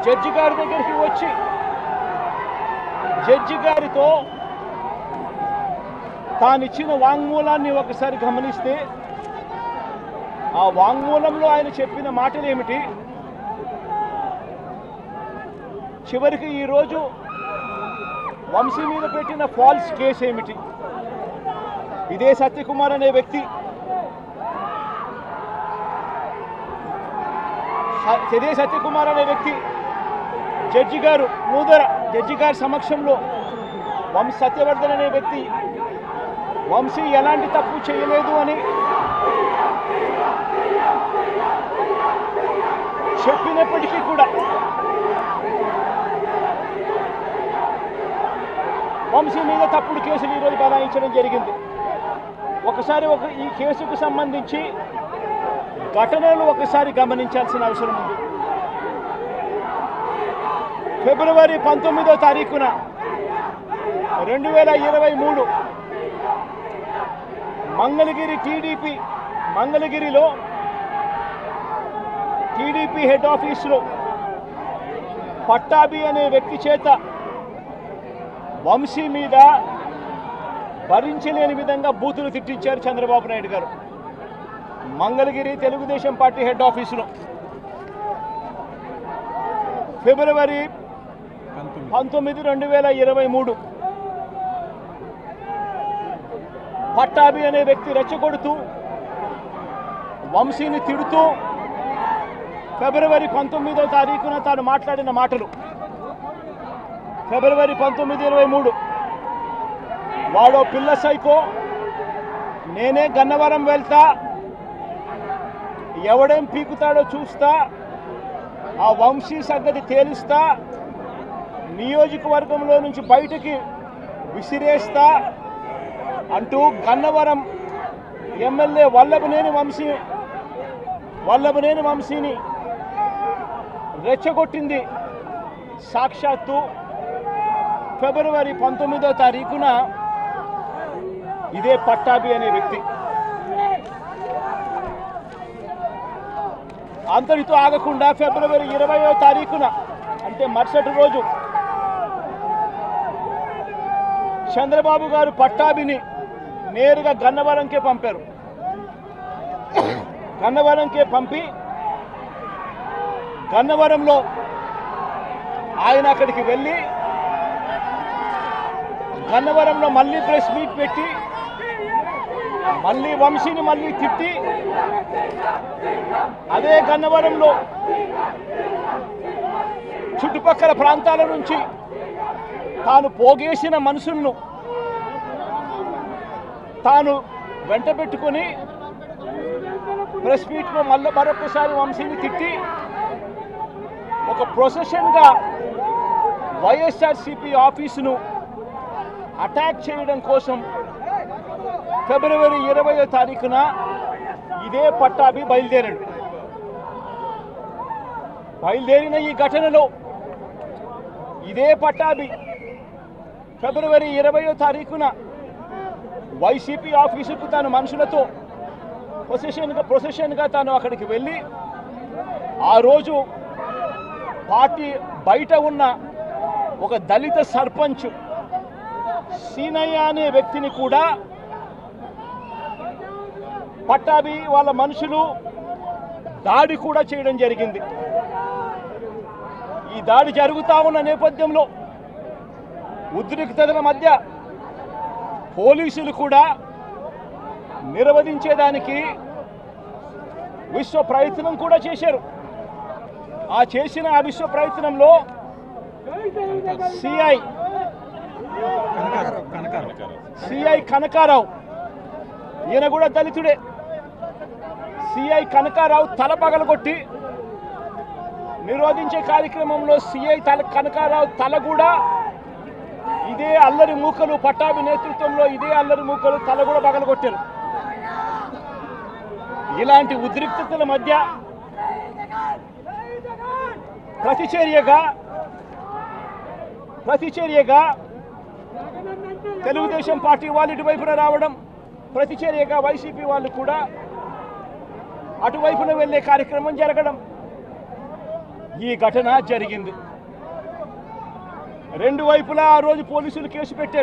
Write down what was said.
Judge గారి దగ్గరికి వచ్చి జడ్జి గారితో తానిచ్చిన వాంగ్మూలాన్ని ఒకసారి గమనిస్తే ఆ వాంగ్మూలంలో ఆయన చెప్పిన మాటలు ఏమిటి, చివరికి ఈరోజు వంశీ మీద పెట్టిన ఫాల్స్ కేసు ఏమిటి, ఇదే సత్యకుమార్ అనే వ్యక్తి జడ్జి గారు ముందర జడ్జి గారి సమక్షంలో సత్యవర్ధన్ అనే వ్యక్తి వంశీ ఎలాంటి తప్పు చేయలేదు అని చెప్పినప్పటికీ కూడా వంశీ మీద తప్పుడు కేసులు ఈరోజు బనాయించడం జరిగింది. ఒకసారి ఈ కేసుకు సంబంధించి ఘటనలు ఒకసారి గమనించాల్సిన అవసరం ఉంది. ఫిబ్రవరి 19వ తారీఖున 2023 మంగళగిరిలో టీడీపీ హెడ్ ఆఫీసులో పట్టాభి అనే వ్యక్తి చేత వంశీ మీద భరించలేని విధంగా బూతులు తిట్టించారు చంద్రబాబు నాయుడు గారు. మంగళగిరి తెలుగుదేశం పార్టీ హెడ్ ఆఫీసులో ఫిబ్రవరి 19, 2023 పట్టాభి అనే వ్యక్తి రెచ్చగొడుతూ వంశీని తిడుతూ ఫిబ్రవరి 19వ తారీఖున తాను మాట్లాడిన మాటలు. ఫిబ్రవరి 19, 23 వాడో పిల్ల సైకో, నేనే గన్నవరం వెళ్తా, ఎవడేం పీకుతాడో చూస్తా, ఆ వంశీ సంగతి తేలిస్తా, నియోజకవర్గంలో నుంచి బయటికి విసిరేస్తా అంటూ గన్నవరం ఎమ్మెల్యే వల్లభనేని వంశీని రెచ్చగొట్టింది సాక్షాత్తు ఫిబ్రవరి 19వ తారీఖున ఇదే పట్టాభి అనే వ్యక్తి. అంతటితో ఆగకుండా ఫిబ్రవరి 20వ తారీఖున అంటే మరుసటి రోజు చంద్రబాబు గారు పట్టాభిని నేరుగా గన్నవరంకే పంపారు. గన్నవరంకే పంపి గన్నవరంలో ఆయన అక్కడికి వెళ్ళి గన్నవరంలో మళ్ళీ ప్రెస్ మీట్ పెట్టి మళ్ళీ వంశీని మళ్ళీ తిట్టి అదే గన్నవరంలో చుట్టుపక్కల ప్రాంతాల నుంచి తాను పోగేసిన మనుషులను తాను వెంట పెట్టుకొని ప్రెస్ మీట్లో మరొకసారి వంశీని తిట్టి ఒక ప్రొసెషన్గా వైఎస్ఆర్సీపీ ఆఫీసును అటాక్ చేయడం కోసం ఫిబ్రవరి 20వ తారీఖున ఇదే పట్టాభి బయలుదేరిన ఈ ఘటనలో ఇదే పట్టాభి ఫిబ్రవరి 20వ తారీఖున వైసీపీ ఆఫీసుకు తాను మనుషులతో ప్రొసెషన్గా తాను అక్కడికి వెళ్ళి ఆ రోజు పార్టీ బయట ఉన్న ఒక దళిత సర్పంచ్ సీనయ్య అనే వ్యక్తిని కూడా పట్టాభి వాళ్ళ మనుషులు దాడి కూడా చేయడం జరిగింది. ఈ దాడి జరుగుతా ఉన్న నేపథ్యంలో ఉద్రిక్తతల మధ్య పోలీసులు కూడా నిర్వహించేదానికి విశ్వ ప్రయత్నం కూడా చేశారు. ఆ విశ్వ ప్రయత్నంలో సిఐ కనకారావు, ఈయన కూడా దళితుడే, సిఐ కనకారావు తల పగలగొట్టి నిరోధించే కార్యక్రమంలో సిఐ కనకారావు తల కూడా ఇదే అల్లరి మూకలు పట్టాభి నేతృత్వంలో ఇదే అల్లరి మూకలు తల కూడా పగలగొట్టారు. ఇలాంటి ఉద్రిక్తతల మధ్య ప్రతిచర్యగా తెలుగుదేశం పార్టీ వాళ్ళు ఇటువైపున రావడం, ప్రతిచర్యగా వైసీపీ వాళ్ళు కూడా అటువైపున వెళ్ళే కార్యక్రమం జరగడం, ఈ ఘటన జరిగింది. రెండు వైపులా ఆ రోజు పోలీసులు కేసు పెట్టారు.